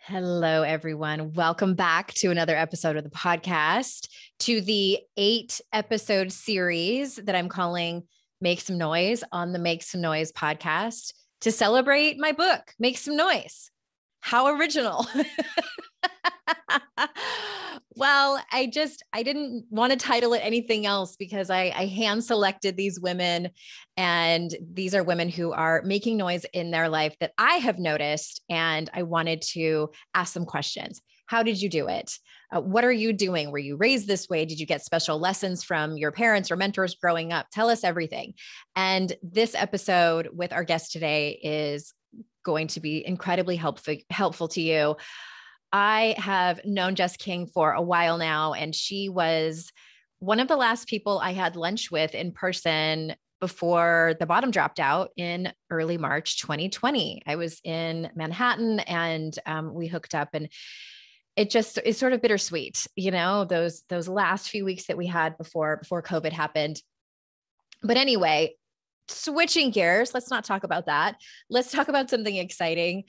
Hello, everyone. Welcome back to another episode of the podcast, to the 8-episode series that I'm calling Make Some Noise on the Make Some Noise podcast to celebrate my book, Make Some Noise. How original. Well, I didn't want to title it anything else because I hand selected these women, and these are women who are making noise in their life that I have noticed. And I wanted to ask some questions. How did you do it? What are you doing? Were you raised this way? Did you get special lessons from your parents or mentors growing up? Tell us everything. And this episode with our guest today is going to be incredibly helpful to you. I have known Jess King for a while now, and she was one of the last people I had lunch with in person before the bottom dropped out in early March 2020. I was in Manhattan, and we hooked up, and it's sort of bittersweet, those last few weeks that we had before COVID happened. But anyway, switching gears, let's not talk about that. Let's talk about something exciting.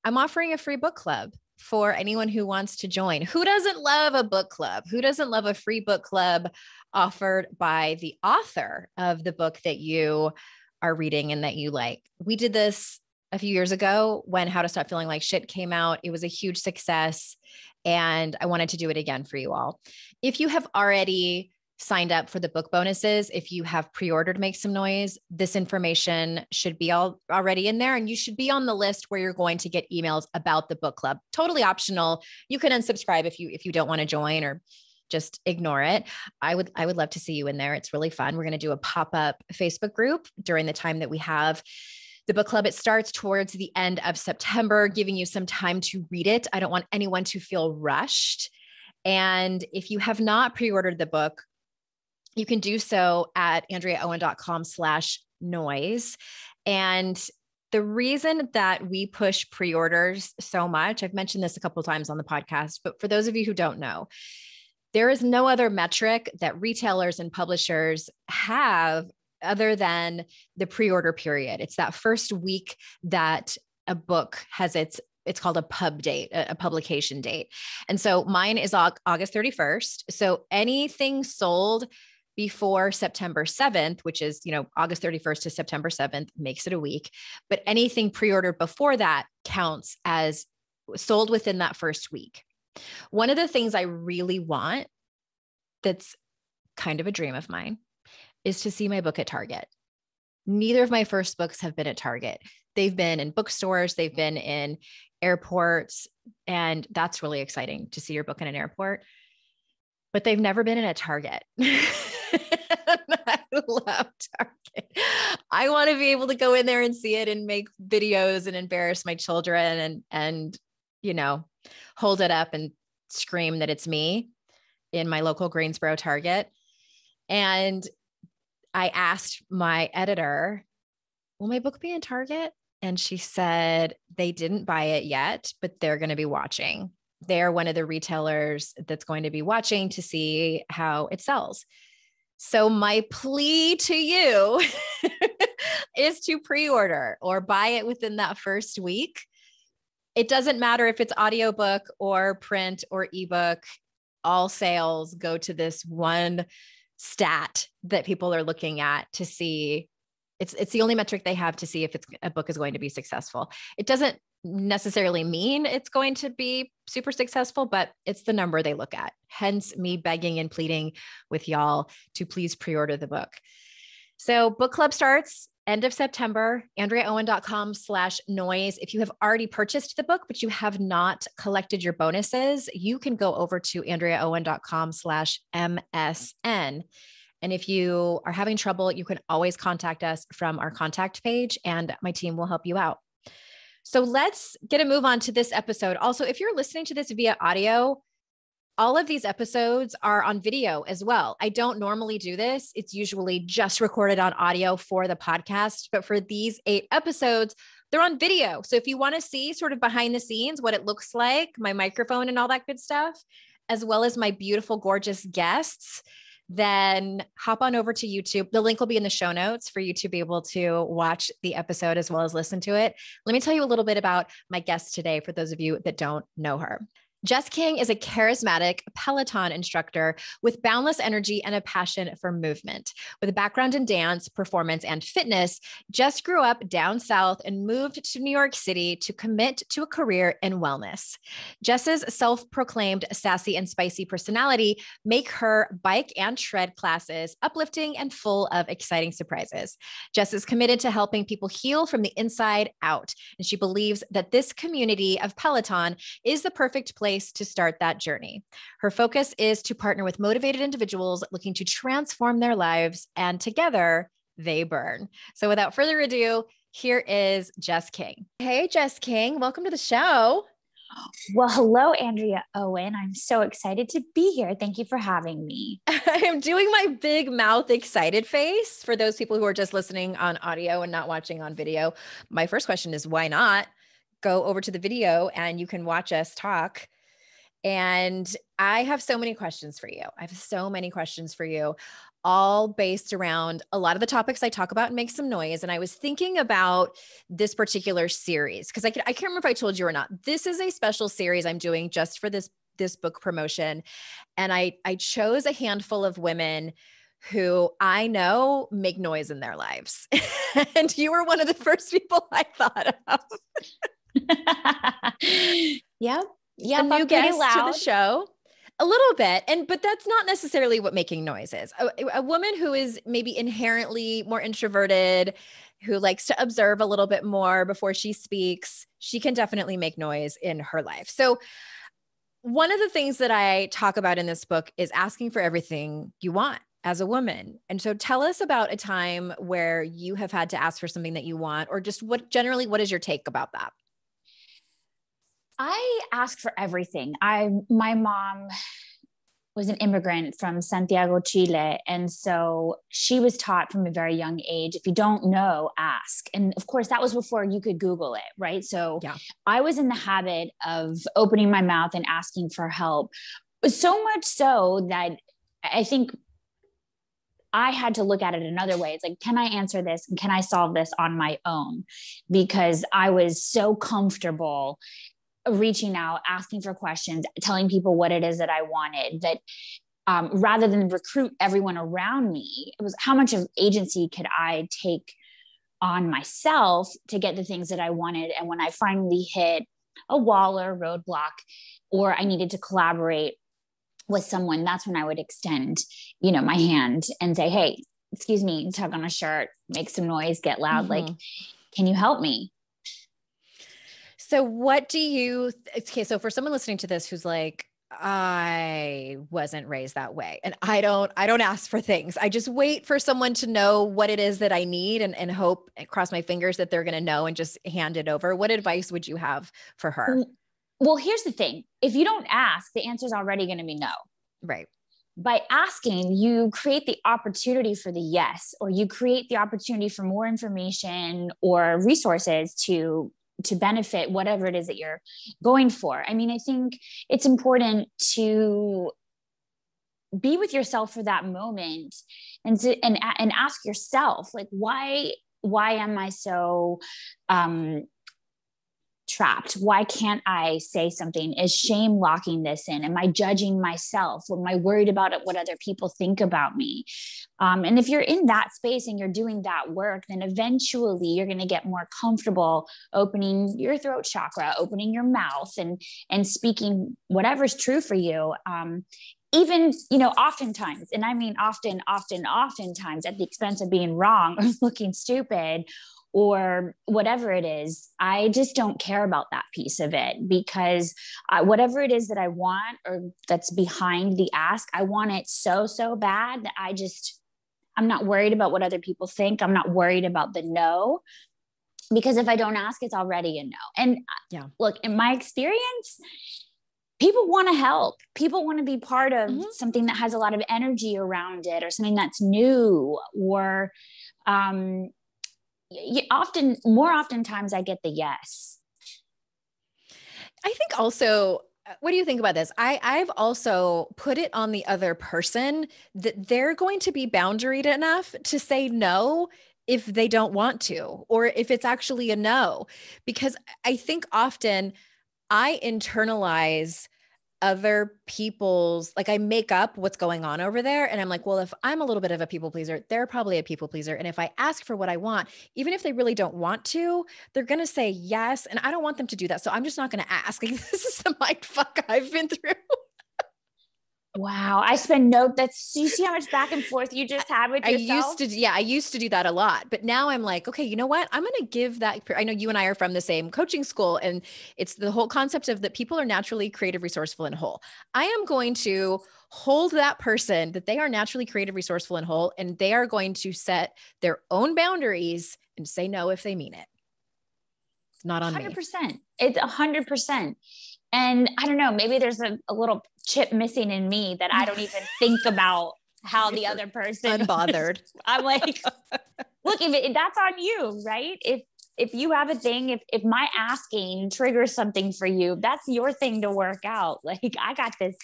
I'm offering a free book club for anyone who wants to join. Who doesn't love a book club? Who doesn't love a free book club offered by the author of the book that you are reading and that you like? We did this a few years ago when How to Stop Feeling Like Shit came out. It was a huge success, and I wanted to do it again for you all. If you have already signed up for the book bonuses, if you have pre-ordered Make Some Noise, this information should be already in there, and you should be on the list where you're going to get emails about the book club. Totally optional. You can unsubscribe if you don't want to join, or just ignore it. I would love to see you in there. It's really fun. We're going to do a pop-up Facebook group during the time that we have the book club. It starts towards the end of September, giving you some time to read it. I don't want anyone to feel rushed. And if you have not pre-ordered the book, you can do so at andreaowen.com/noise. And the reason that we push pre-orders so much, I've mentioned this a couple of times on the podcast, but for those of you who don't know, there is no other metric that retailers and publishers have other than the pre-order period. It's that first week that a book has it's called a pub date, a publication date. And so mine is August 31st. So anything sold before September 7th, which is, August 31st to September 7th, makes it a week. But anything pre-ordered before that counts as sold within that first week. One of the things I really want, that's kind of a dream of mine, is to see my book at Target. Neither of my first books have been at Target. They've been in bookstores, they've been in airports, and that's really exciting to see your book in an airport. But they've never been in a Target. I love Target. I want to be able to go in there and see it and make videos and embarrass my children and hold it up and scream that it's me in my local Greensboro Target. And I asked my editor, will my book be in Target? And she said they didn't buy it yet, but they're going to be watching. They're one of the retailers that's going to be watching to see how it sells. So my plea to you is to pre-order or buy it within that first week. It doesn't matter if it's audiobook or print or ebook. All sales go to this one stat that people are looking at to see. It's the only metric they have to see if a book is going to be successful. It doesn't necessarily mean it's going to be super successful, but it's the number they look at. Hence me begging and pleading with y'all to please pre-order the book. So book club starts end of September, andreaowen.com/noise. If you have already purchased the book, but you have not collected your bonuses, you can go over to andreaowen.com/MSN. And if you are having trouble, you can always contact us from our contact page, and my team will help you out. So let's get a move on to this episode. Also, if you're listening to this via audio, all of these episodes are on video as well. I don't normally do this. It's usually just recorded on audio for the podcast, but for these 8 episodes, they're on video. So if you want to see sort of behind the scenes, what it looks like, my microphone and all that good stuff, as well as my beautiful, gorgeous guests, then hop on over to YouTube. The link will be in the show notes for you to be able to watch the episode as well as listen to it. Let me tell you a little bit about my guest today for those of you that don't know her. Jess King is a charismatic Peloton instructor with boundless energy and a passion for movement. With a background in dance, performance, and fitness, Jess grew up down south and moved to New York City to commit to a career in wellness. Jess's self-proclaimed sassy and spicy personality make her bike and shred classes uplifting and full of exciting surprises. Jess is committed to helping people heal from the inside out, and she believes that this community of Peloton is the perfect place to start that journey. Her focus is to partner with motivated individuals looking to transform their lives, and together they burn. So without further ado, here is Jess King. Hey, Jess King, welcome to the show. Well, hello, Andrea, Owen. I'm so excited to be here. Thank you for having me. I am doing my big mouth excited face for those people who are just listening on audio and not watching on video. My first question is, why not go over to the video and you can watch us talk? And I have so many questions for you. All based around a lot of the topics I talk about and make some noise. And I was thinking about this particular series because I can't remember if I told you or not. This is a special series I'm doing just for this book promotion. And I chose a handful of women who I know make noise in their lives. And you were one of the first people I thought of. Yep. A new guest to the show. A little bit. But that's not necessarily what making noise is. A woman who is maybe inherently more introverted, who likes to observe a little bit more before she speaks, she can definitely make noise in her life. So one of the things that I talk about in this book is asking for everything you want as a woman. And so tell us about a time where you have had to ask for something that you want, or just what is your take about that? I ask for everything. My mom was an immigrant from Santiago, Chile. And so she was taught from a very young age, if you don't know, ask. And of course, that was before you could Google it, right? So yeah. I was in the habit of opening my mouth and asking for help. So much so that I think I had to look at it another way. It's like, can I answer this? And can I solve this on my own? Because I was so comfortable reaching out, asking for questions, telling people what it is that I wanted, that rather than recruit everyone around me, it was how much of agency could I take on myself to get the things that I wanted. And when I finally hit a wall or a roadblock, or I needed to collaborate with someone, that's when I would extend, my hand and say, hey, excuse me, tug on a shirt, make some noise, get loud. Mm-hmm. Like, can you help me? So so for someone listening to this who's like, I wasn't raised that way, and I don't ask for things. I just wait for someone to know what it is that I need and hope and cross my fingers that they're going to know and just hand it over. What advice would you have for her? Well, here's the thing. If you don't ask, the answer is already going to be no. Right. By asking, you create the opportunity for the yes, or you create the opportunity for more information or resources to benefit whatever it is that you're going for. I mean, I think it's important to be with yourself for that moment and ask yourself, like, why am I so trapped? Why can't I say something? Is shame locking this in? Am I judging myself? Am I worried about what other people think about me? And if you're in that space and you're doing that work, then eventually you're going to get more comfortable opening your throat chakra, opening your mouth, and speaking whatever's true for you. Even, oftentimes, and I mean oftentimes at the expense of being wrong or looking stupid or whatever it is. I just don't care about that piece of it, because whatever it is that I want or that's behind the ask, I want it so bad that I'm not worried about what other people think. I'm not worried about the no, because if I don't ask, it's already a no. And look, in my experience, people want to help. People want to be part of something that has a lot of energy around it, or something that's new, or oftentimes I get the yes. I think also what do you think about this? I've also put it on the other person that they're going to be boundaried enough to say no if they don't want to, or if it's actually a no, because I think often I internalize other people's, like I make up what's going on over there. And I'm like, well, if I'm a little bit of a people pleaser, they're probably a people pleaser. And if I ask for what I want, even if they really don't want to, they're going to say yes. And I don't want them to do that. So I'm just not going to ask. Like, this is the mind fuck I've been through. Wow. I spend you see how much back and forth you just had with yourself? I used to do that a lot, but now I'm like, okay, you know what? I'm going to give that. I know you and I are from the same coaching school, and it's the whole concept of that people are naturally creative, resourceful, and whole. I am going to hold that person that they are naturally creative, resourceful, and whole, and they are going to set their own boundaries and say no if they mean it. It's not on 100%. me. It's 100%. And I don't know, maybe there's a little chip missing in me that I don't even think about how the other person unbothered. I'm like, look, if that's on you, right? If you have a thing, if my asking triggers something for you, that's your thing to work out. Like, I got this,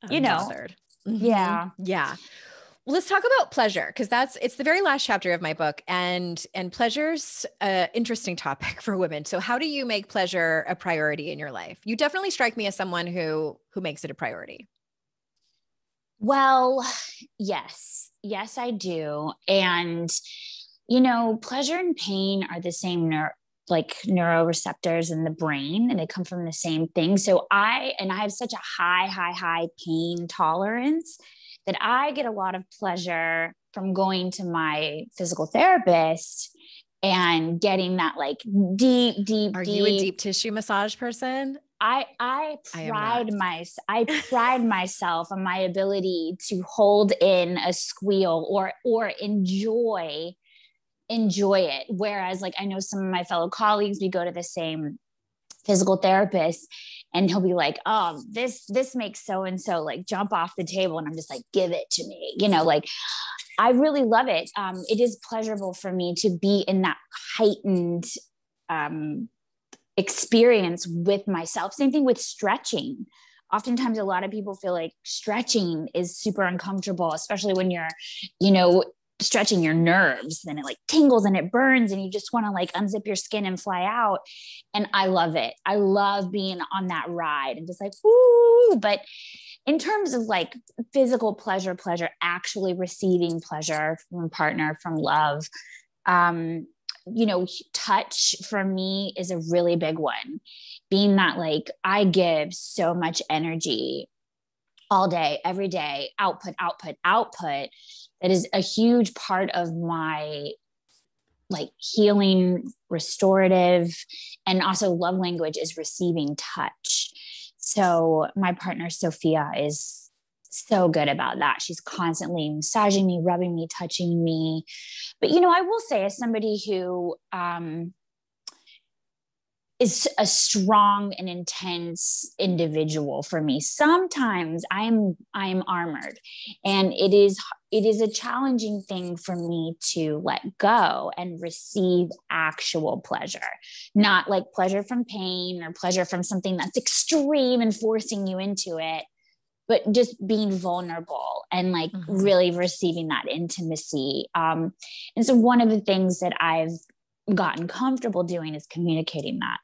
unbothered. Yeah. Yeah. Well, let's talk about pleasure, because it's the very last chapter of my book, and pleasure's an interesting topic for women. So how do you make pleasure a priority in your life? You definitely strike me as someone who makes it a priority. Well, yes, I do. And, pleasure and pain are the same neuroreceptors in the brain, and they come from the same thing. So I have such a high pain tolerance that I get a lot of pleasure from going to my physical therapist and getting that like deep. Are you a deep tissue massage person? I pride myself on my ability to hold in a squeal or enjoy it. Whereas, like, I know some of my fellow colleagues, we go to the same physical therapist, and he'll be like, oh, this makes so-and-so like jump off the table. And I'm just like, give it to me. Like, I really love it. It is pleasurable for me to be in that heightened experience with myself. Same thing with stretching. Oftentimes, a lot of people feel like stretching is super uncomfortable, especially when you're, stretching your nerves, then it like tingles and it burns and you just want to like unzip your skin and fly out. And I love it. I love being on that ride and just like, woo. But in terms of like physical pleasure, actually receiving pleasure from a partner, from love, touch for me is a really big one. Being that like I give so much energy all day, every day, output. That is a huge part of my like healing, restorative, and also love language is receiving touch. So my partner, Sophia, is so good about that. She's constantly massaging me, rubbing me, touching me. But, I will say, as somebody who is a strong and intense individual, for me, sometimes I'm armored, and it is a challenging thing for me to let go and receive actual pleasure, not like pleasure from pain or pleasure from something that's extreme and forcing you into it, but just being vulnerable and like really receiving that intimacy. And so one of the things that I've gotten comfortable doing is communicating that.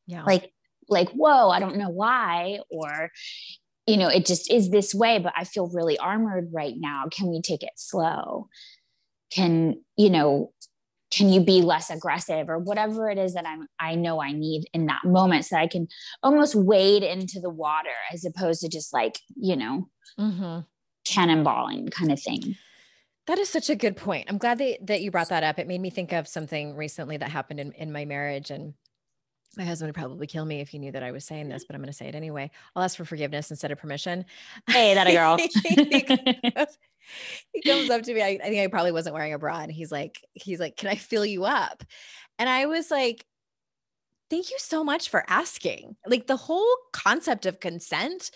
Yeah. Like, whoa, I don't know why, or, it just is this way, but I feel really armored right now. Can we take it slow? Can you be less aggressive, or whatever it is that I know I need in that moment, so that I can almost wade into the water as opposed to just like, cannonballing kind of thing. That is such a good point. I'm glad that you brought that up. It made me think of something recently that happened in my marriage, and my husband would probably kill me if he knew that I was saying this, but I'm going to say it anyway. I'll ask for forgiveness instead of permission. Hey, that a girl. He comes up to me. I think I probably wasn't wearing a bra, and he's like, can I fill you up? And I was like, thank you so much for asking. Like, the whole concept of consent.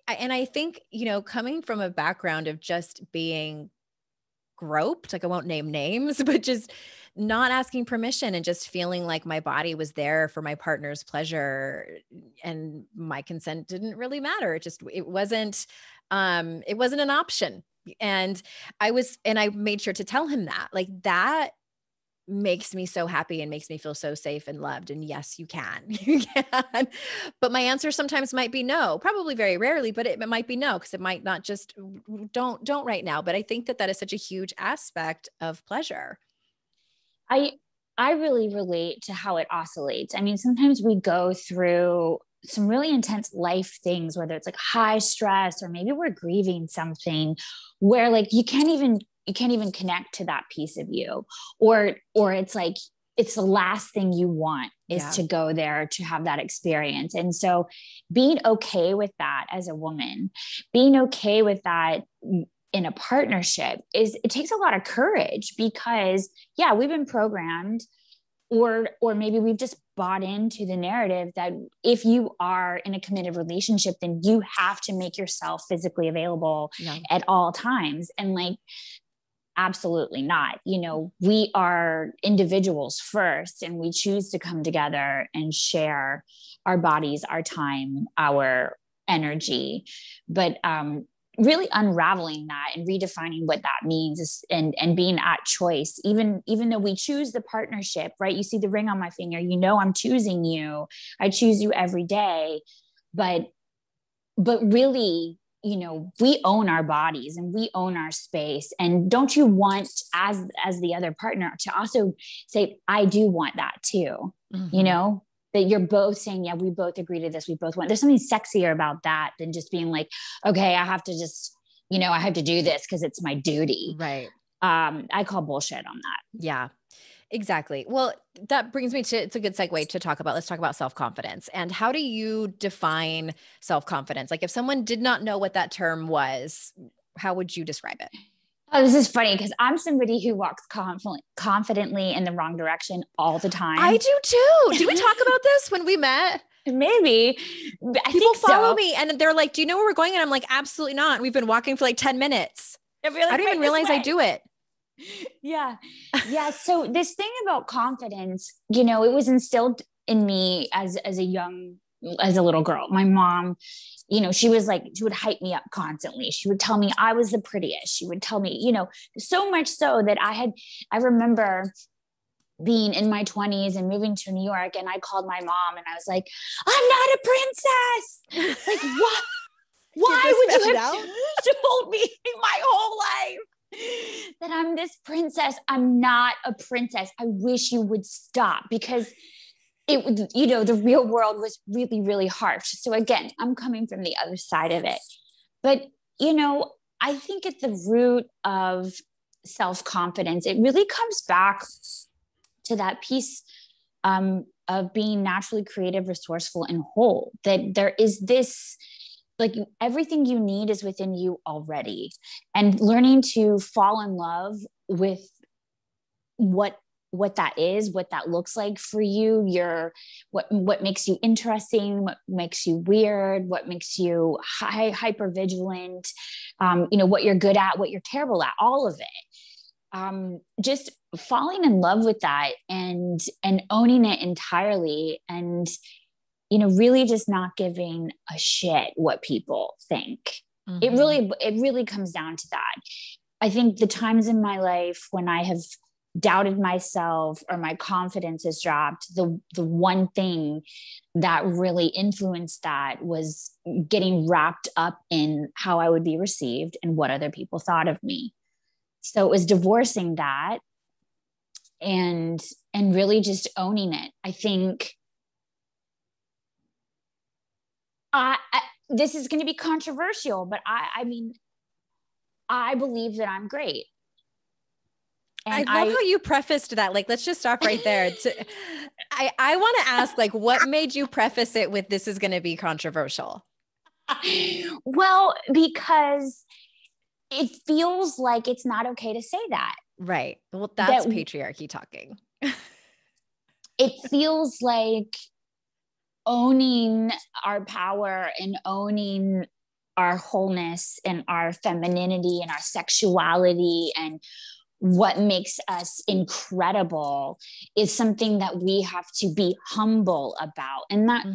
And I think, coming from a background of just being groped, like I won't name names, but just not asking permission and just feeling like my body was there for my partner's pleasure and my consent didn't really matter. It wasn't an option. And I made sure to tell him that, like, that makes me so happy and makes me feel so safe and loved. And yes, you can, you can. But my answer sometimes might be no, probably very rarely, but it might be no, because it might not just don't right now. But I think that is such a huge aspect of pleasure. I really relate to how it oscillates. I mean, sometimes we go through some really intense life things, whether it's like high stress or maybe we're grieving something where like you can't even connect to that piece of you, or it's like it's the last thing you want is to go there to have that experience. And so being okay with that as a woman, being okay with that in a partnership it takes a lot of courage, because we've been programmed, or maybe we've just bought into the narrative that if you are in a committed relationship, then you have to make yourself physically available at all times. And like, absolutely not. You know, we are individuals first, and we choose to come together and share our bodies, our time, our energy. But really unraveling that and redefining what that means is, and being at choice, even though we choose the partnership, right? You see the ring on my finger, you know, I'm choosing you. I choose you every day. But really, you know, we own our bodies and we own our space. And don't you want, as the other partner, to also say, I do want that too, you know, that you're both saying, yeah, we both agree to this. We both want, there's something sexier about that than just being like, okay, I have to just, you know, I have to do this because it's my duty. Right. I call bullshit on that. Yeah, exactly. Well, that brings me to, it's a good segue let's talk about self-confidence. And how do you define self-confidence? Like if someone did not know what that term was, how would you describe it? Oh, this is funny because I'm somebody who walks confidently in the wrong direction all the time. I do too. Did we talk about this when we met? Maybe. People follow me and they're like, do you know where we're going? And I'm like, absolutely not. We've been walking for like 10 minutes. Like, I don't even realize I do it. Yeah. Yeah. So this thing about confidence, you know, it was instilled in me as a little girl. My mom, you know, she would hype me up constantly. She would tell me I was the prettiest. She would tell me, you know, so much so that I remember being in my 20s and moving to New York, and I called my mom and I was like, I'm not a princess. Like, what? Why would you have told me my whole life that I'm this princess? I'm not a princess. I wish you would stop, because it, you know, the real world was really, really harsh. So again, I'm coming from the other side of it. But, you know, I think at the root of self-confidence, it really comes back to that piece of being naturally creative, resourceful, and whole. That there is this, like, everything you need is within you already. And learning to fall in love with what that is, what that looks like for you, what makes you interesting, what makes you weird, what makes you hyper vigilant, you know, what you're good at, what you're terrible at, all of it. Just falling in love with that and owning it entirely, and, you know, really just not giving a shit what people think. Mm-hmm. It really comes down to that. I think the times in my life when I have doubted myself or my confidence has dropped, the one thing that really influenced that was getting wrapped up in how I would be received and what other people thought of me. So it was divorcing that and really just owning it. I think this is going to be controversial, but I mean, I believe that I'm great. And I love how you prefaced that. Like, let's just stop right there. I want to ask, like, what made you preface it with, this is going to be controversial? Well, because it feels like it's not okay to say that. Right. Well, that's patriarchy talking. It feels like owning our power and owning our wholeness and our femininity and our sexuality and what makes us incredible is something that we have to be humble about. And that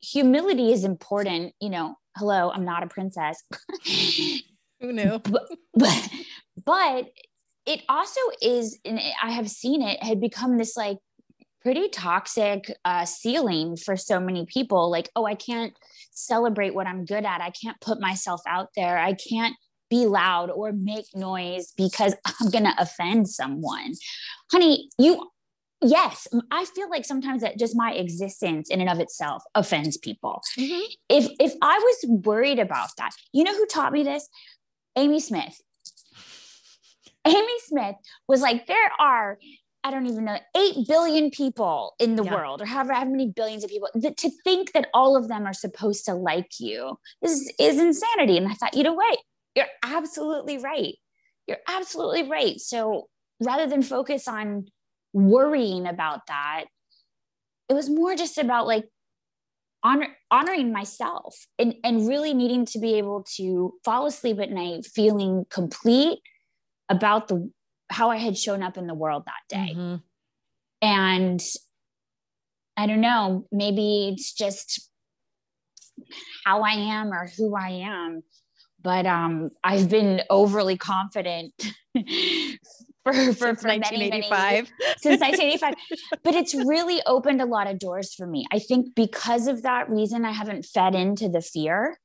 humility is important. You know, hello, I'm not a princess. Who knew? But it also is, and I have seen it had become this like pretty toxic ceiling for so many people. Like, oh, I can't celebrate what I'm good at. I can't put myself out there. I can't be loud or make noise because I'm going to offend someone. Honey, yes, I feel like sometimes that just my existence in and of itself offends people. If I was worried about that, you know who taught me this? Amy Smith. Amy Smith was like, there are, I don't even know, 8 billion people in the world, or however how many billions of people, to think that all of them are supposed to like you is insanity. And I thought, you know what? You're absolutely right. You're absolutely right. So rather than focus on worrying about that, it was more just about like honoring myself and really needing to be able to fall asleep at night feeling complete about how I had shown up in the world that day. And I don't know, maybe it's just how I am or who I am. But I've been overly confident for since many 1985. Since 1985. But it's really opened a lot of doors for me. I think because of that reason, I haven't fed into the fear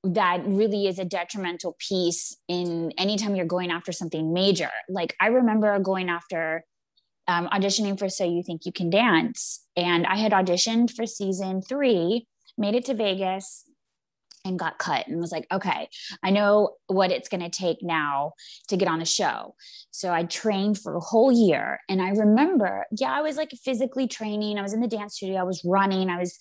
that really is a detrimental piece in anytime you're going after something major. Like I remember going after auditioning for So You Think You Can Dance. And I had auditioned for season 3, made it to Vegas, and got cut, and was like, okay, I know what it's going to take now to get on the show. So I trained for a whole year. And I remember, I was like physically training. I was in the dance studio. I was running. I was,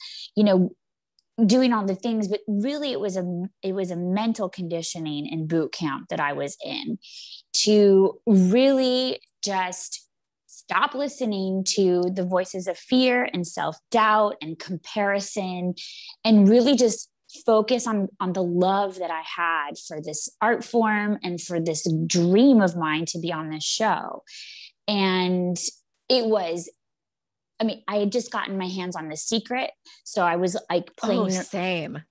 doing all the things, but really it was a mental conditioning and boot camp that I was in to really just stop listening to the voices of fear and self-doubt and comparison, and really just focus on the love that I had for this art form and for this dream of mine to be on this show. And it was, I had just gotten my hands on The Secret. So I was like playing. Oh, same.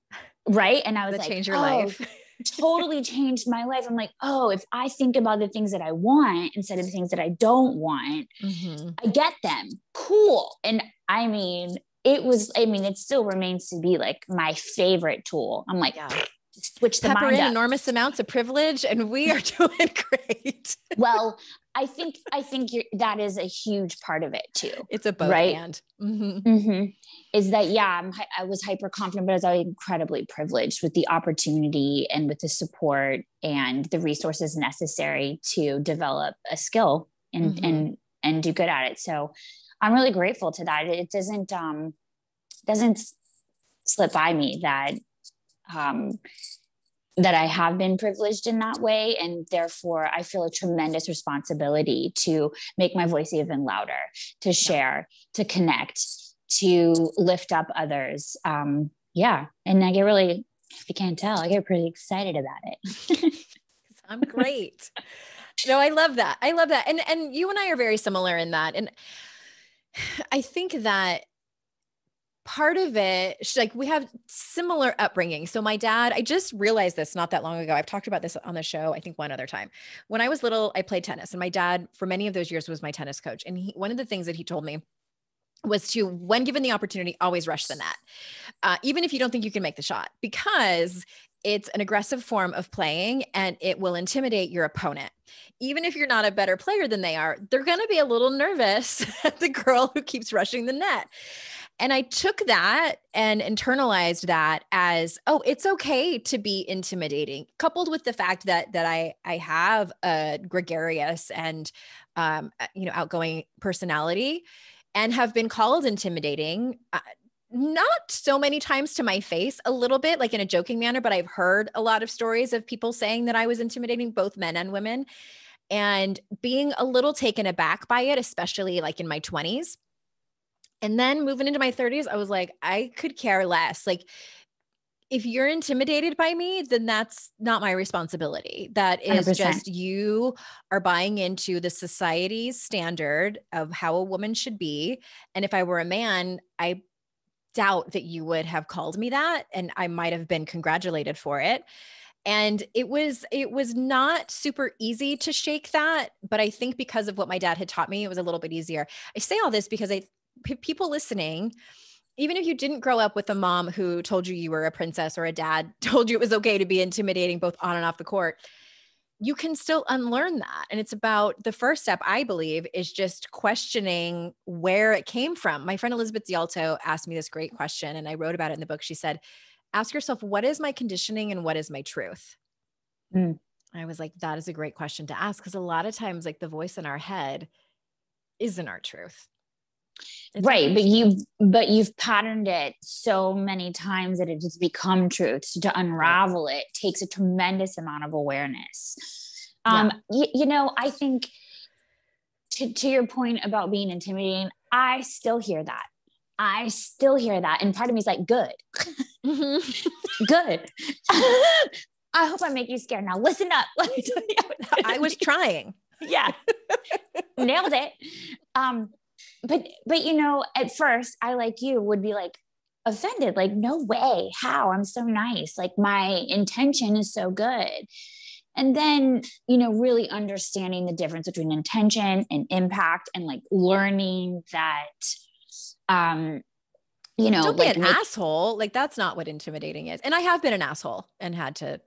Right. And I was that like, change your life. Totally changed my life. I'm like, oh, if I think about the things that I want instead of the things that I don't want, I get them. Cool. And it still remains to be like my favorite tool. I'm like, switch the Pepper mind in up. enormous amounts of privilege, and we are doing great. Well, I think that is a huge part of it too. It's a both right? and. Is that, I was hyper confident, but I was always incredibly privileged with the opportunity and with the support and the resources necessary to develop a skill and do good at it. So I'm really grateful to that. It doesn't slip by me that I have been privileged in that way. And therefore I feel a tremendous responsibility to make my voice even louder, to share, to connect, to lift up others. And I get really, if you can't tell, I get pretty excited about it. I'm great. No, I love that. And you and I are very similar in that. And I think that part of it, like we have similar upbringing. So my dad, I just realized this not that long ago. I've talked about this on the show, I think one other time. When I was little, I played tennis, and my dad for many of those years was my tennis coach. And one of the things that he told me was to, when given the opportunity, always rush the net, even if you don't think you can make the shot, because it's an aggressive form of playing and it will intimidate your opponent. Even if you're not a better player than they are, they're going to be a little nervous at the girl who keeps rushing the net. And I took that and internalized that as, oh, it's okay to be intimidating, coupled with the fact that I have a gregarious and outgoing personality, and have been called intimidating, not so many times to my face, a little bit like in a joking manner, but I've heard a lot of stories of people saying that I was intimidating, both men and women, and being a little taken aback by it, especially like in my 20s. And then moving into my 30s, I was like, I could care less. Like, if you're intimidated by me, then that's not my responsibility. That is 100%. just you are buying into the society's standard of how a woman should be. And if I were a man, I doubt that you would have called me that, and I might have been congratulated for it. And it was not super easy to shake that, but I think because of what my dad had taught me, it was a little bit easier. I say all this because people listening, even if you didn't grow up with a mom who told you you were a princess, or a dad told you it was okay to be intimidating both on and off the court, you can still unlearn that. And it's about the first step, I believe, is just questioning where it came from. My friend Elizabeth Zialto asked me this great question, and I wrote about it in the book. She said, ask yourself, what is my conditioning and what is my truth? I was like, that is a great question to ask, because a lot of times, like, the voice in our head isn't our truth. It's right. But you've patterned it so many times that it has become truth. So to unravel it takes a tremendous amount of awareness. I think to your point about being intimidating, I still hear that. And part of me is like, good, good. I hope I make you scared. Now listen up. Let me tell you. I was trying. Yeah. Nailed it. But at first I, like you, would be like offended, like, no way, how? I'm so nice. Like, my intention is so good. And then, really understanding the difference between intention and impact, and like learning that, don't be an asshole. Like, that's not what intimidating is. And I have been an asshole and had to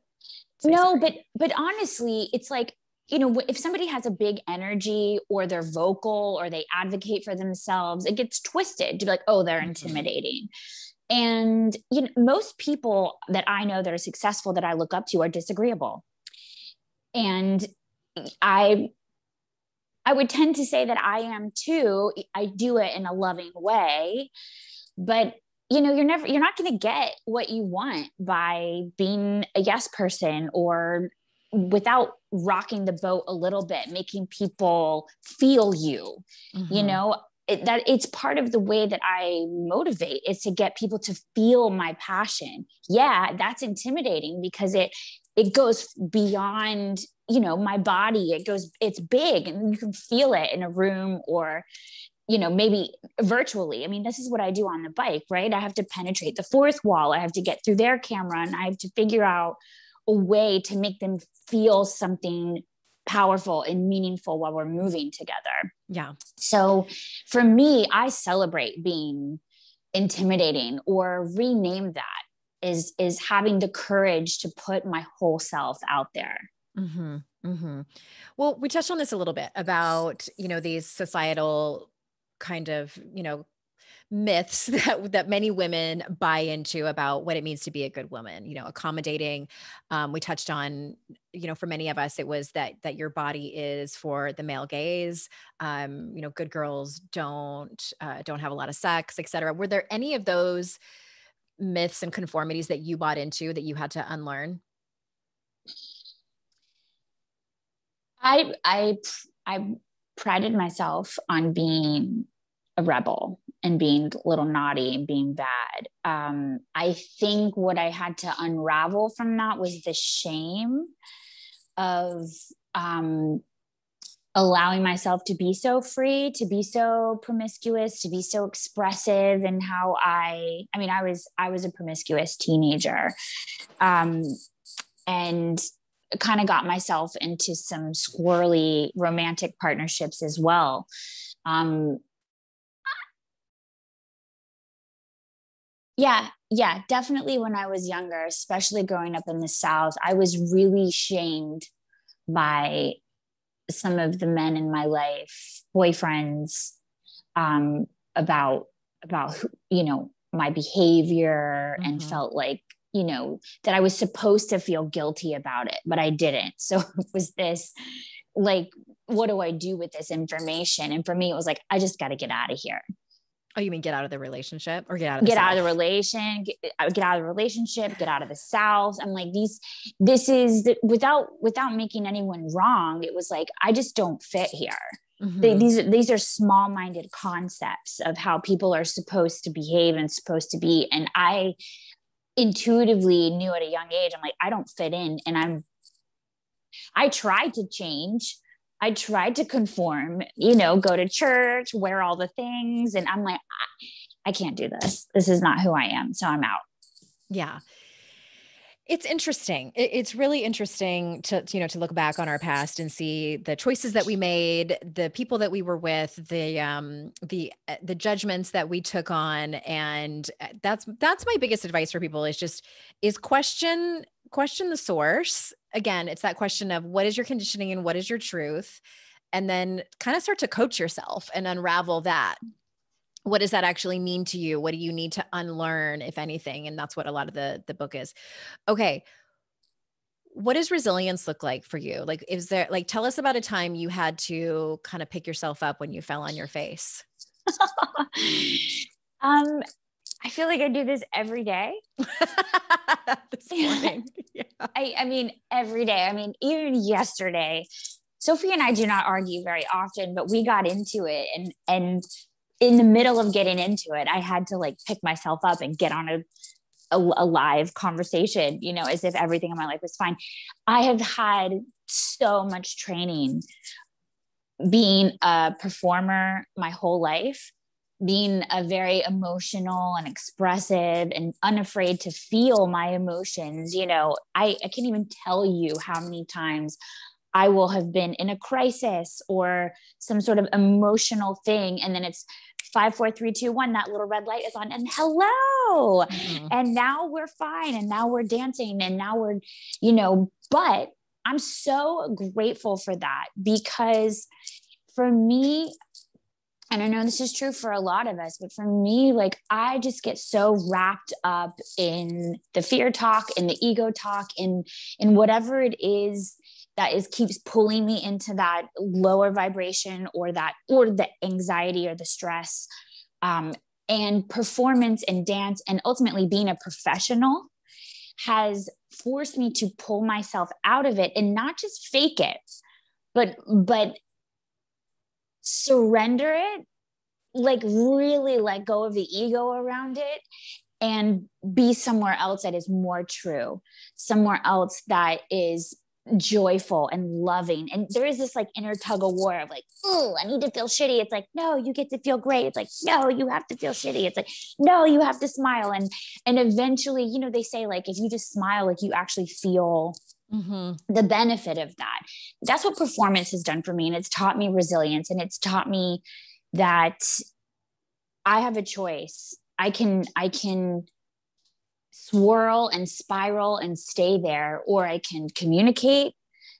say sorry. but honestly, it's like, if somebody has a big energy, or they're vocal, or they advocate for themselves, it gets twisted to be like, oh, they're intimidating. And, most people that I know that are successful, that I look up to, are disagreeable. And I would tend to say that I am too. I do it in a loving way, but you're not going to get what you want by being a yes person, or without rocking the boat a little bit, making people feel you. It's part of the way that I motivate, is to get people to feel my passion. Yeah, that's intimidating, because it goes beyond, my body. It's big, and you can feel it in a room, or, maybe virtually. I mean, this is what I do on the bike, right? I have to penetrate the fourth wall. I have to get through their camera, and I have to figure out a way to make them feel something powerful and meaningful while we're moving together. Yeah. So for me, I celebrate being intimidating, or rename that is having the courage to put my whole self out there. Mm-hmm. Mm-hmm. Well, we touched on this a little bit about, these societal kind of, myths that many women buy into about what it means to be a good woman, accommodating. We touched on, for many of us, it was that your body is for the male gaze. Good girls don't have a lot of sex, et cetera. Were there any of those myths and conformities that you bought into that you had to unlearn? I prided myself on being a rebel, and being a little naughty, and being bad. I think what I had to unravel from that was the shame of allowing myself to be so free, to be so promiscuous, to be so expressive, and how I was a promiscuous teenager, and kind of got myself into some squirrely romantic partnerships as well. Yeah, definitely. When I was younger, especially growing up in the South, I was really shamed by some of the men in my life, boyfriends, about my behavior, and felt like, that I was supposed to feel guilty about it, but I didn't. So it was this, like, what do I do with this information? And for me, it was like, I just got to get out of here. Oh, you mean get out of the relationship, or get out of get out of the relationship, get out of the South. I'm like, this is without making anyone wrong. It was like, I just don't fit here. Mm-hmm. These are small-minded concepts of how people are supposed to behave and supposed to be. And I intuitively knew at a young age, I'm like, I don't fit in. And I tried to change. I tried to conform, go to church, wear all the things. And I'm like, I can't do this. This is not who I am. So I'm out. Yeah. It's interesting. It's really interesting to look back on our past and see the choices that we made, the people that we were with, the judgments that we took on. And that's my biggest advice for people is question the source. Again, it's that question of what is your conditioning and what is your truth? And then kind of start to coach yourself and unravel that. What does that actually mean to you? What do you need to unlearn, if anything? And that's what a lot of the book is. Okay. What does resilience look like for you? Like, tell us about a time you had to kind of pick yourself up when you fell on your face. I feel like I do this every day. This morning. Yeah. I mean, every day. I mean, even yesterday, Sophie and I do not argue very often, but we got into it, and in the middle of getting into it, I had to like pick myself up and get on a live conversation, as if everything in my life was fine. I have had so much training being a performer my whole life, being a very emotional and expressive and unafraid to feel my emotions. I can't even tell you how many times I will have been in a crisis or some sort of emotional thing. And then it's 5, 4, 3, 2, 1, that little red light is on, and hello. Mm-hmm. And now we're fine. And now we're dancing. And now we're, but I'm so grateful for that, because for me, and I know this is true for a lot of us, but for me, like, I just get so wrapped up in the fear talk, in the ego talk, in whatever it is that keeps pulling me into that lower vibration or the anxiety or the stress, and performance and dance and ultimately being a professional has forced me to pull myself out of it and not just fake it, but surrender it, like really let go of the ego around it and be somewhere else that is more true, somewhere else that is joyful and loving. And there is this like inner tug of war of like, oh, I need to feel shitty. It's like, no, you get to feel great. It's like, no, you have to feel shitty. It's like, no, you have to smile. And eventually, they say like, if you just smile, like you actually feel the benefit of that. That's what performance has done for me. And it's taught me resilience, and it's taught me that I have a choice. I can swirl and spiral and stay there, or I can communicate.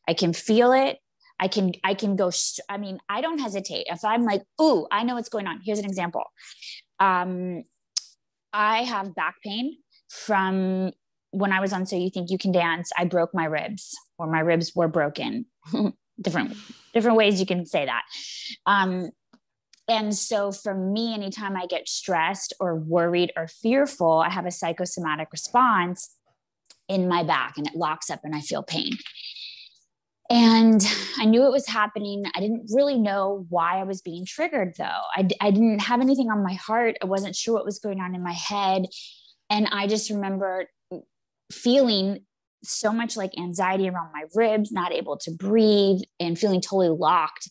I can feel it. I can go. I don't hesitate. If I'm like, ooh, I know what's going on. Here's an example. I have back pain from when I was on So You Think You Can Dance. I broke my ribs, or my ribs were broken. different ways you can say that. And so for me, anytime I get stressed or worried or fearful, I have a psychosomatic response in my back, and it locks up and I feel pain. And I knew it was happening. I didn't really know why I was being triggered, though. I didn't have anything on my heart. I wasn't sure what was going on in my head. And I just remember feeling so much like anxiety around my ribs, not able to breathe, and feeling totally locked.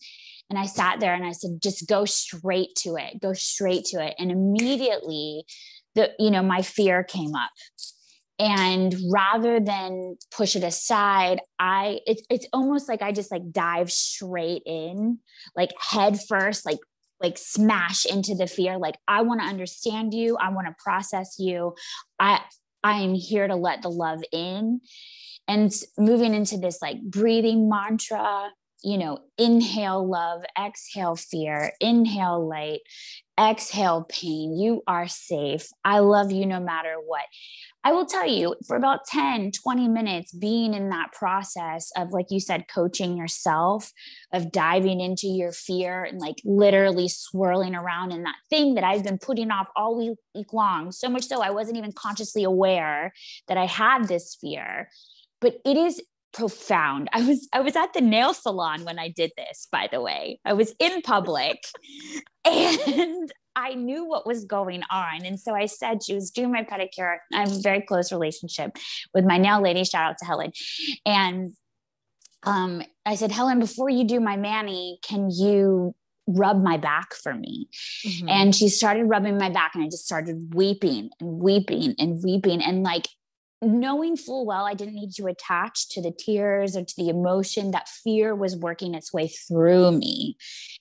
And I sat there and I said, just go straight to it. And immediately my fear came up. And rather than push it aside, it's almost like I just like dive straight in, like head first, like smash into the fear. Like, I want to understand you. I want to process you. I am here to let the love in. And moving into this like breathing mantra, inhale love, exhale fear, inhale light, exhale pain. You are safe. I love you no matter what. I will tell you, for about 10, 20 minutes, being in that process of, like you said, coaching yourself, of diving into your fear and like literally swirling around in that thing that I've been putting off all week long. So much so I wasn't even consciously aware that I had this fear. But it is profound. I was at the nail salon when I did this, by the way. I was in public and I knew what was going on. And so I said, she was doing my pedicure. I have a very close relationship with my nail lady. Shout out to Helen. And I said, Helen, before you do my mani, can you rub my back for me? Mm-hmm. And she started rubbing my back, and I just started weeping and weeping and weeping. And like, knowing full well I didn't need to attach to the tears or to the emotion, that fear was working its way through me,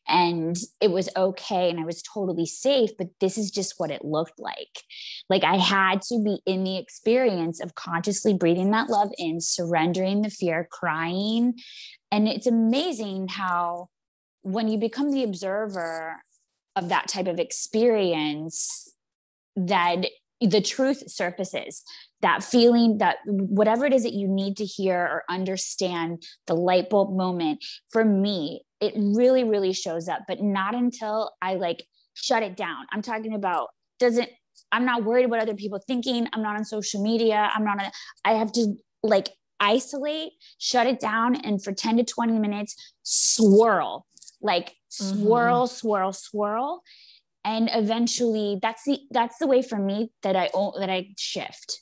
and it was okay. And I was totally safe, but this is just what it looked like. Like, I had to be in the experience of consciously breathing that love in, surrendering the fear, crying. And it's amazing how when you become the observer of that type of experience, that the truth surfaces, that feeling, that whatever it is that you need to hear or understand, the light bulb moment, for me, it really, really shows up, but not until I like shut it down. I'm talking about I'm not worried about other people thinking. I'm not on social media. I have to like isolate, shut it down. And for 10 to 20 minutes, swirl, swirl. And eventually that's the way for me that I shift.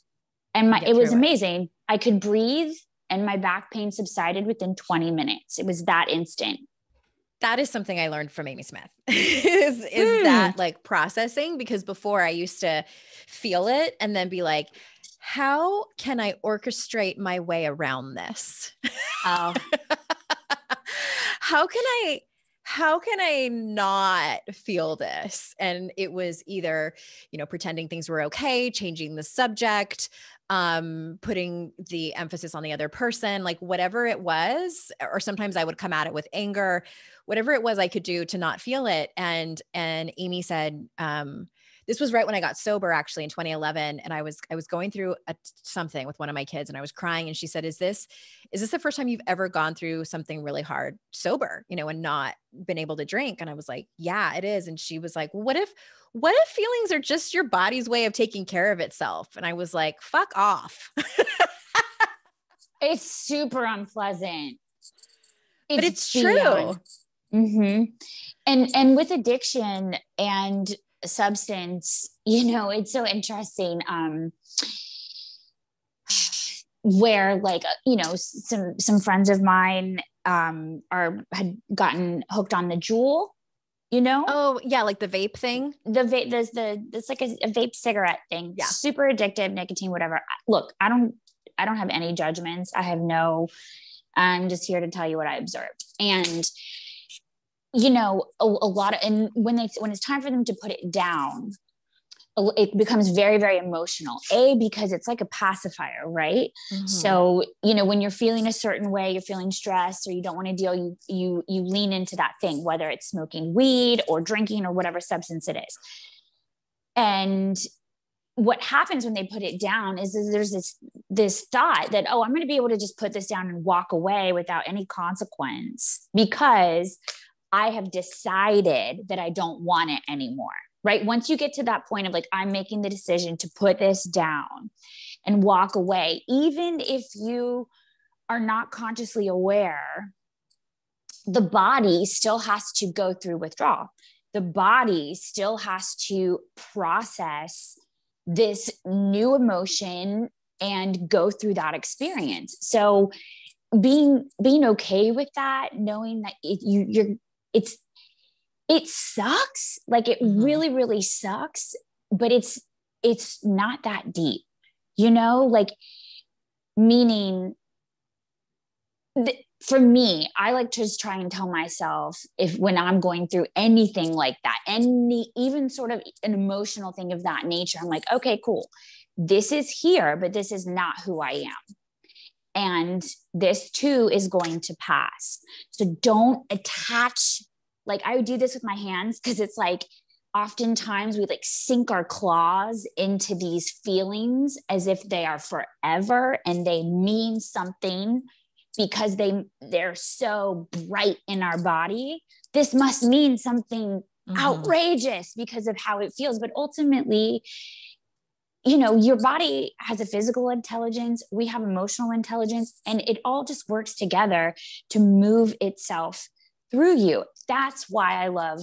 And it was amazing. I could breathe and my back pain subsided within 20 minutes. It was that instant. That is something I learned from Amy Smith is that like processing, because before I used to feel it and then be like, how can I orchestrate my way around this? Oh. How can I not feel this? And it was either, pretending things were okay, changing the subject, putting the emphasis on the other person, like whatever it was, or sometimes I would come at it with anger, whatever it was I could do to not feel it. And Amy said, this was right when I got sober, actually, in 2011. And I was going through something with one of my kids, and I was crying. And she said, is this the first time you've ever gone through something really hard sober, and not been able to drink? And I was like, yeah, it is. And she was like, what if feelings are just your body's way of taking care of itself? And I was like, fuck off. It's super unpleasant. But it's true. Mm-hmm. And with addiction and substance, it's so interesting, where like, some friends of mine had gotten hooked on the Juul, Oh yeah, like the vape thing. It's like a vape cigarette thing. Yeah, super addictive, nicotine, whatever. Look, I don't have any judgments. I'm just here to tell you what I observed. And a lot of, and when it's time for them to put it down, it becomes very, very emotional, because it's like a pacifier, right? Mm-hmm. So, when you're feeling a certain way, you're feeling stressed or you don't want to deal, you lean into that thing, whether it's smoking weed or drinking or whatever substance it is. And what happens when they put it down is there's this thought that, I'm going to be able to just put this down and walk away without any consequence, because I have decided that I don't want it anymore, right? Once you get to that point of like, I'm making the decision to put this down and walk away, even if you are not consciously aware, the body still has to go through withdrawal. The body still has to process this new emotion and go through that experience. So being okay with that, knowing that it sucks. Like it really, really sucks, but it's not that deep, like, meaning for me, I like to just try and tell myself, when I'm going through anything like that, even sort of an emotional thing of that nature, I'm like, okay, cool. This is here, but this is not who I am. And this too is going to pass. So don't attach, like I would do this with my hands, because it's like, oftentimes we like sink our claws into these feelings as if they are forever and they mean something, because they're so bright in our body. This must mean something outrageous because of how it feels. But ultimately, your body has a physical intelligence. We have emotional intelligence, and it all just works together to move itself through you. That's why I love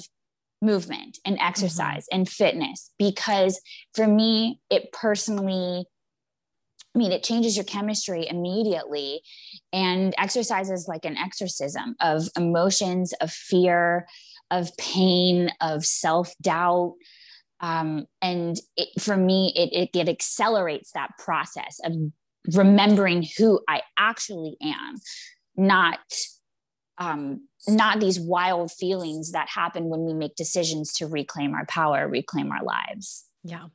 movement and exercise and fitness, because for me, it personally, I mean, it changes your chemistry immediately. And exercise is like an exorcism of emotions, of fear, of pain, of self-doubt. And for me, it accelerates that process of remembering who I actually am, not these wild feelings that happen when we make decisions to reclaim our power, reclaim our lives. Yeah.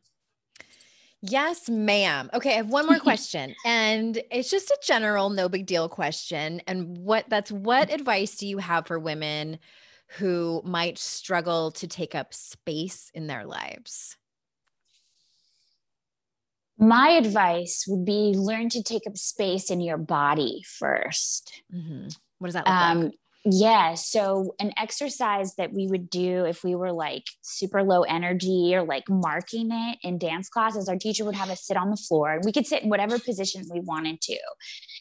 Yes, ma'am. Okay. I have one more question, and it's just a general, no big deal question. And what advice do you have for women who might struggle to take up space in their lives? My advice would be learn to take up space in your body first. Mm-hmm. What does that look like? Yeah. So an exercise that we would do if we were like super low energy or like marking it in dance classes, our teacher would have us sit on the floor. We could sit in whatever position we wanted to.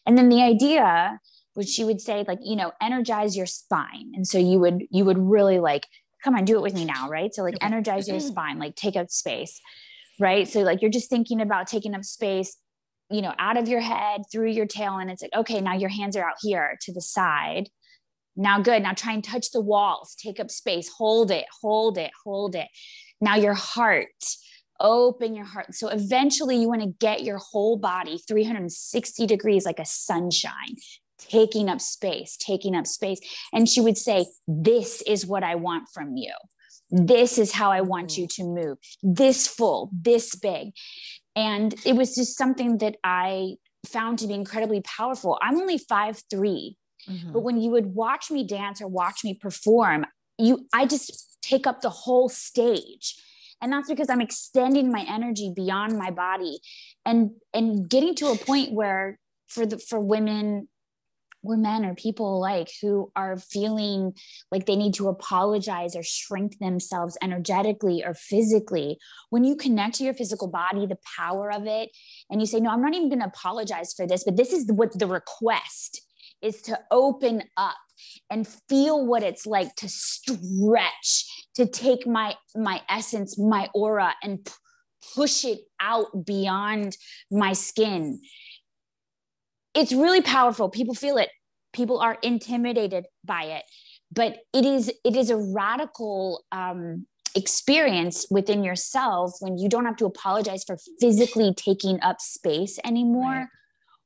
And then the idea, which she would say, like, you know, energize your spine. And so you would really like, come on, do it with me now. Right. So like energize your spine, like take up space. Right. So like, you're just thinking about taking up space, you know, out of your head, through your tail. And it's like, okay, now your hands are out here to the side. Now, good. Now try and touch the walls, take up space, hold it, hold it, hold it. Now your heart, open your heart. So eventually you want to get your whole body 360 degrees, like a sunshine, taking up space, taking up space. And she would say, this is what I want from you. This is how I want you to move, this full, this big. And it was just something that I found to be incredibly powerful. I'm only 5'3". But when you would watch me dance or watch me perform, I just take up the whole stage. And that's because I'm extending my energy beyond my body and getting to a point where for women or men or people alike who are feeling like they need to apologize or shrink themselves energetically or physically, when you connect to your physical body, the power of it, and you say, no, I'm not even going to apologize for this, but this is what the request is, to open up and feel what it's like to stretch, to take my essence, my aura, and push it out beyond my skin. It's really powerful. People feel it. People are intimidated by it, but it is a radical experience within yourself when you don't have to apologize for physically taking up space anymore. Right.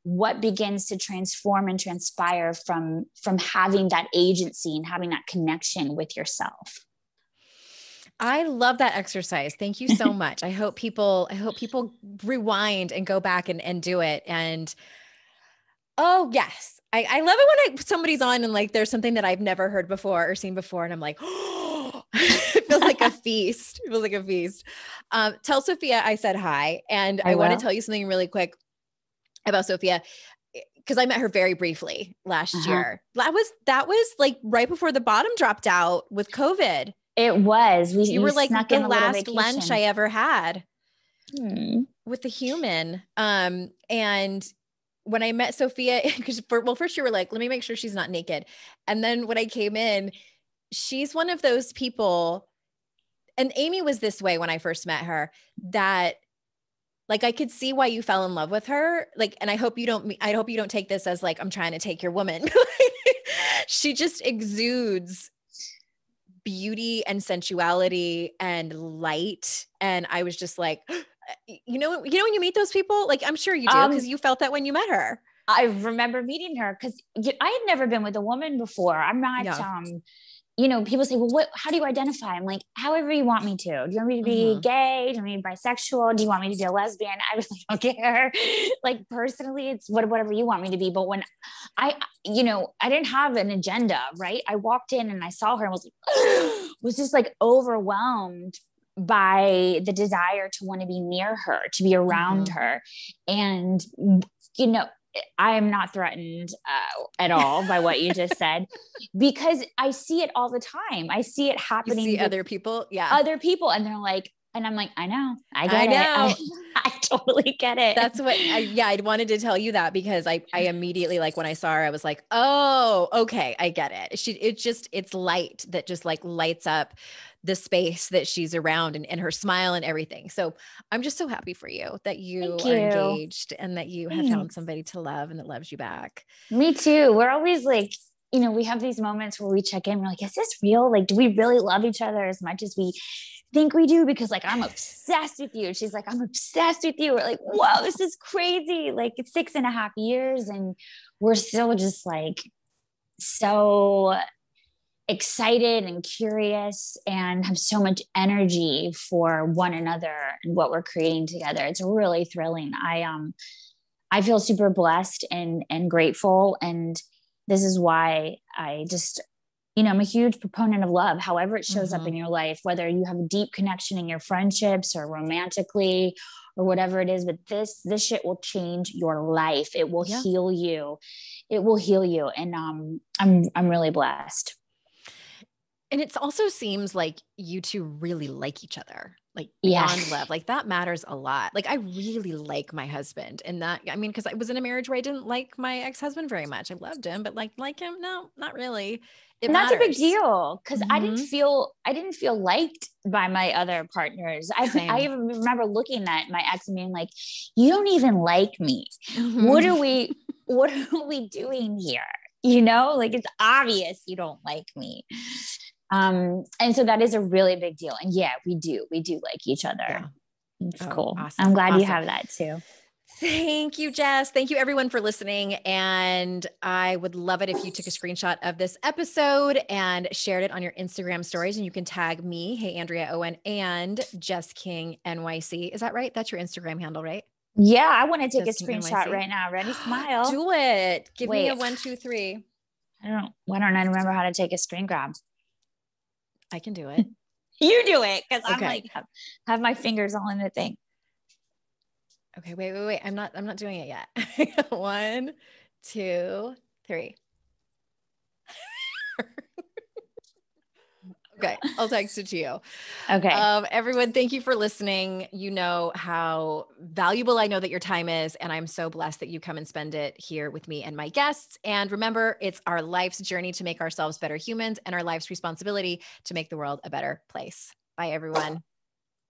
What begins to transform and transpire from having that agency and having that connection with yourself. I love that exercise. Thank you so much. I hope people rewind and go back and do it. And oh yes, I love it when somebody's on and like, there's something that I've never heard before or seen before. And I'm like, oh, it feels like a feast. It feels like a feast. Tell Sophia I said hi. And I want to tell you something really quick about Sophia, because I met her very briefly last year. That was like right before the bottom dropped out with COVID. It was. You were like the last lunch I ever had with a human. And when I met Sophia, because first you were like, let me make sure she's not naked. And then when I came in, she's one of those people, and Amy was this way when I first met her, that like, I could see why you fell in love with her. Like, and I hope you don't take this as like, I'm trying to take your woman. She just exudes beauty and sensuality and light. And I was just like, you know, when you meet those people, like, I'm sure you do, because you felt that when you met her. I remember meeting her because I had never been with a woman before. I'm not, you know, people say, well, how do you identify? I'm like, however you want me to. Do you want me to be gay? Do you want me to be bisexual? Do you want me to be a lesbian? I really don't care. Like, personally, it's whatever you want me to be. But when I didn't have an agenda, right? I walked in and I saw her and was just like overwhelmed by the desire to want to be near her, to be around her. And, you know, I am not threatened at all by what you just said, because I see it all the time. I see it happening. You see other people. Yeah. Other people. And they're like, and I'm like, I know. I get it. I totally get it. That's what, I wanted to tell you that, because I immediately, like, when I saw her, I was like, oh, okay. I get it. It's light that just like lights up the space that she's around and her smile and everything. So I'm just so happy for you that you are engaged and that you have found somebody to love and that loves you back. Me too. We're always like, you know, we have these moments where we check in. We're like, is this real? Like, do we really love each other as much as we think we do? Because like, I'm obsessed with you. She's like, I'm obsessed with you. We're like, whoa, this is crazy. Like it's 6.5 years and we're still just like so excited and curious and have so much energy for one another and what we're creating together. It's really thrilling. I feel super blessed and grateful. And this is why I just, you know, I'm a huge proponent of love, however it shows up in your life, whether you have a deep connection in your friendships or romantically or whatever it is, but this shit will change your life. It will heal you. It will heal you. And I'm really blessed. And it also seems like you two really like each other, like beyond love. Like that matters a lot. Like I really like my husband, and that, I mean, because I was in a marriage where I didn't like my ex-husband very much. I loved him, but like him, no, not really. And that's a big deal because I didn't feel liked by my other partners. I even remember looking at my ex and being like, you don't even like me. What are we doing here? You know, like it's obvious you don't like me. And so that is a really big deal. And yeah, we do like each other. Yeah. It's cool. Awesome. I'm glad you have that too. Thank you, Jess. Thank you everyone for listening. And I would love it if you took a screenshot of this episode and shared it on your Instagram stories. And you can tag me, Hey, Andrea Owen, and Jess King NYC. Is that right? That's your Instagram handle, right? Yeah. I want to take Jess a screenshot right now. Ready? Smile. Do it. Give me a 1, 2, 3. Why don't I remember how to take a screen grab? I can do it. You do it. Cause I'm like, have my fingers all in the thing. Okay. Wait. I'm not doing it yet. 1, 2, 3. Okay. I'll text it to you. Okay. Everyone, thank you for listening. You know how valuable I know that your time is, and I'm so blessed that you come and spend it here with me and my guests. And remember, it's our life's journey to make ourselves better humans and our life's responsibility to make the world a better place. Bye, everyone.